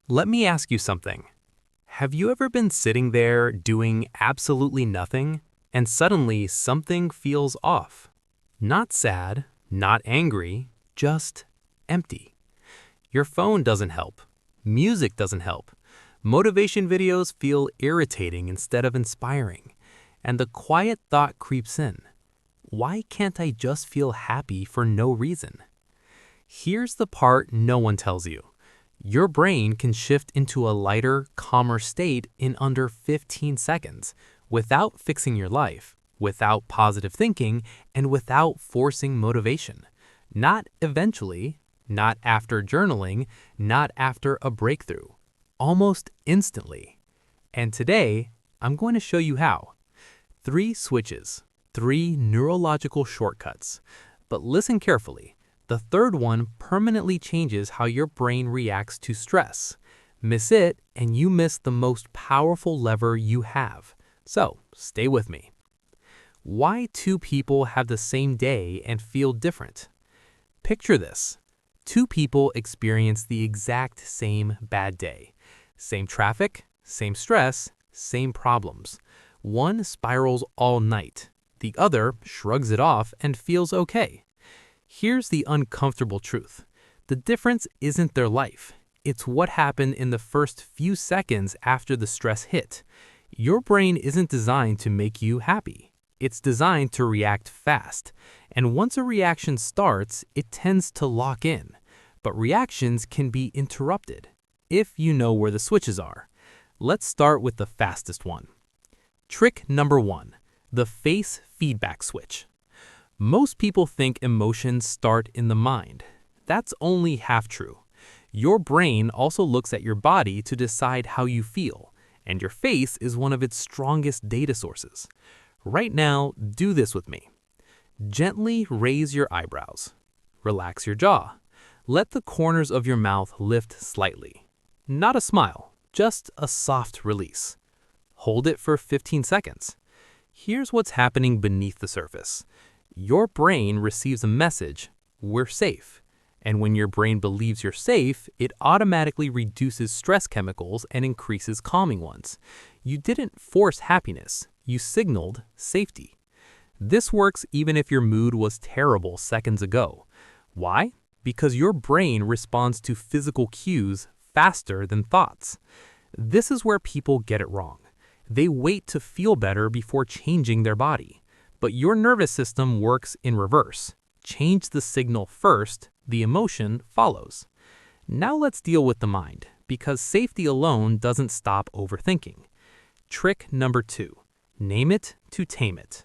Let me ask you something. Have you ever been sitting there doing absolutely nothing, and suddenly something feels off? Not sad, not angry, just empty. Your phone doesn't help. Music doesn't help. Motivation videos feel irritating instead of inspiring. And the quiet thought creeps in. Why can't I just feel happy for no reason? Here's the part no one tells you. Your brain can shift into a lighter, calmer state in under 15 seconds without fixing your life, without positive thinking, and without forcing motivation. Not eventually, not after journaling, not after a breakthrough. Almost instantly. And today, I'm going to show you how. 3 switches, 3 neurological shortcuts. But listen carefully. The third one permanently changes how your brain reacts to stress. Miss it, and you miss the most powerful lever you have. So, stay with me. Why 2 people have the same day and feel different? Picture this. 2 people experience the exact same bad day. Same traffic, same stress, same problems. One spirals all night. The other shrugs it off and feels okay. Here's the uncomfortable truth. The difference isn't their life. It's what happened in the first few seconds after the stress hit. Your brain isn't designed to make you happy. It's designed to react fast. And once a reaction starts, it tends to lock in. But reactions can be interrupted if you know where the switches are. Let's start with the fastest one. Trick number 1, the face feedback switch. Most people think emotions start in the mind. That's only half true. Your brain also looks at your body to decide how you feel, and your face is one of its strongest data sources. Right now, do this with me. Gently raise your eyebrows. Relax your jaw. Let the corners of your mouth lift slightly. Not a smile, just a soft release. Hold it for 15 seconds. Here's what's happening beneath the surface. Your brain receives a message, we're safe. And when your brain believes you're safe, it automatically reduces stress chemicals and increases calming ones. You didn't force happiness, you signaled safety. This works even if your mood was terrible seconds ago. Why? Because your brain responds to physical cues faster than thoughts. This is where people get it wrong. They wait to feel better before changing their body. But your nervous system works in reverse. Change the signal first, the emotion follows. Now let's deal with the mind, because safety alone doesn't stop overthinking. Trick number 2, name it to tame it.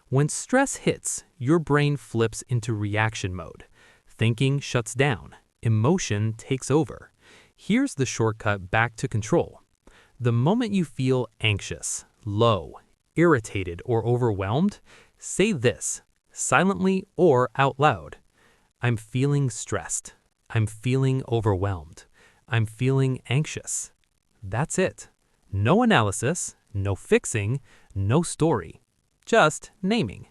When stress hits, your brain flips into reaction mode. Thinking shuts down, emotion takes over. Here's the shortcut back to control. The moment you feel anxious, low, irritated, or overwhelmed, say this, silently or out loud. I'm feeling stressed. I'm feeling overwhelmed. I'm feeling anxious. That's it. No analysis, no fixing, no story. Just naming.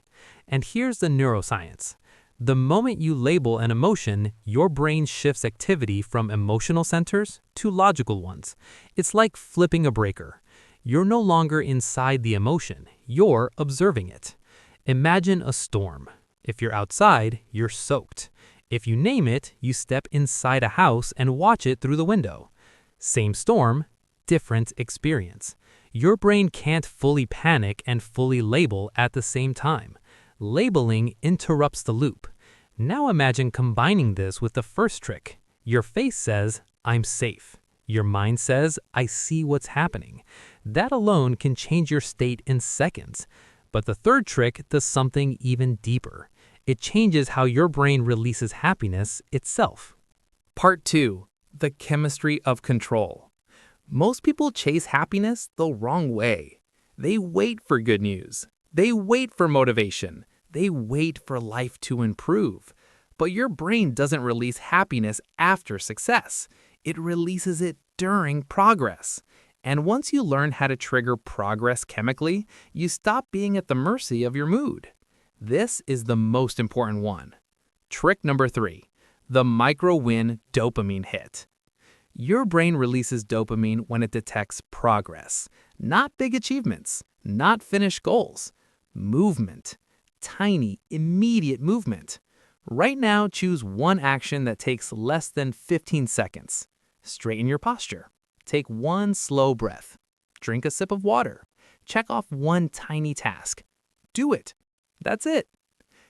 And here's the neuroscience. The moment you label an emotion, your brain shifts activity from emotional centers to logical ones. It's like flipping a breaker. You're no longer inside the emotion, you're observing it. Imagine a storm. If you're outside, you're soaked. If you name it, you step inside a house and watch it through the window. Same storm, different experience. Your brain can't fully panic and fully label at the same time. Labeling interrupts the loop. Now imagine combining this with the first trick. Your face says, I'm safe. Your mind says, I see what's happening. That alone can change your state in seconds. But the third trick does something even deeper. It changes how your brain releases happiness itself. Part 2. The chemistry of control. Most people chase happiness the wrong way. They wait for good news. They wait for motivation. They wait for life to improve. But your brain doesn't release happiness after success. It releases it during progress. And once you learn how to trigger progress chemically, you stop being at the mercy of your mood. This is the most important one. Trick number 3, the micro-win dopamine hit. Your brain releases dopamine when it detects progress, not big achievements, not finished goals. Movement. Tiny, immediate movement. Right now, choose one action that takes less than 15 seconds. Straighten your posture. Take one slow breath. Drink a sip of water. Check off one tiny task. Do it. That's it.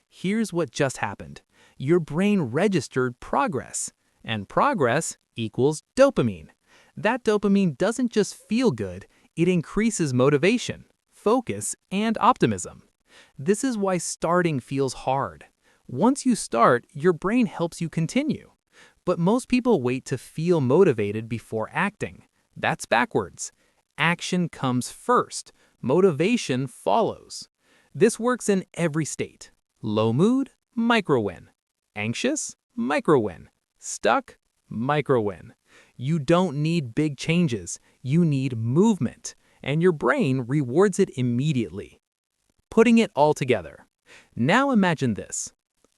Here's what just happened. Your brain registered progress, and progress equals dopamine. That dopamine doesn't just feel good, it increases motivation, focus, and optimism. This is why starting feels hard. Once you start, your brain helps you continue. But most people wait to feel motivated before acting. That's backwards. Action comes first. Motivation follows. This works in every state. Low mood, micro win. Anxious, micro win. Stuck, micro win. You don't need big changes. You need movement. And your brain rewards it immediately. Putting it all together. Now imagine this.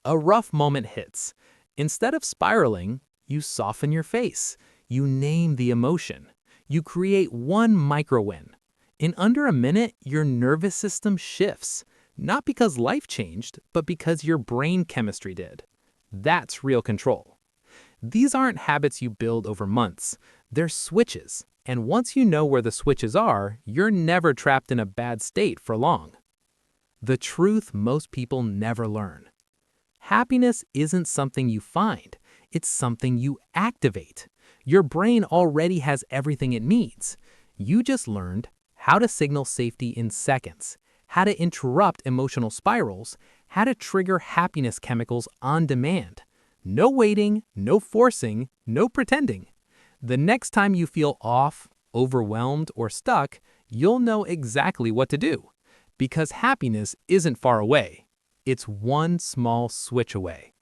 A rough moment hits. Instead of spiraling, you soften your face. You name the emotion. You create one micro win. In under a minute, your nervous system shifts. Not because life changed, but because your brain chemistry did. That's real control. These aren't habits you build over months. They're switches. And once you know where the switches are, you're never trapped in a bad state for long. The truth most people never learn. Happiness isn't something you find. It's something you activate. Your brain already has everything it needs. You just learned how to signal safety in seconds, how to interrupt emotional spirals, how to trigger happiness chemicals on demand. No waiting, no forcing, no pretending. The next time you feel off, overwhelmed, or stuck, you'll know exactly what to do. Because happiness isn't far away. It's one small switch away.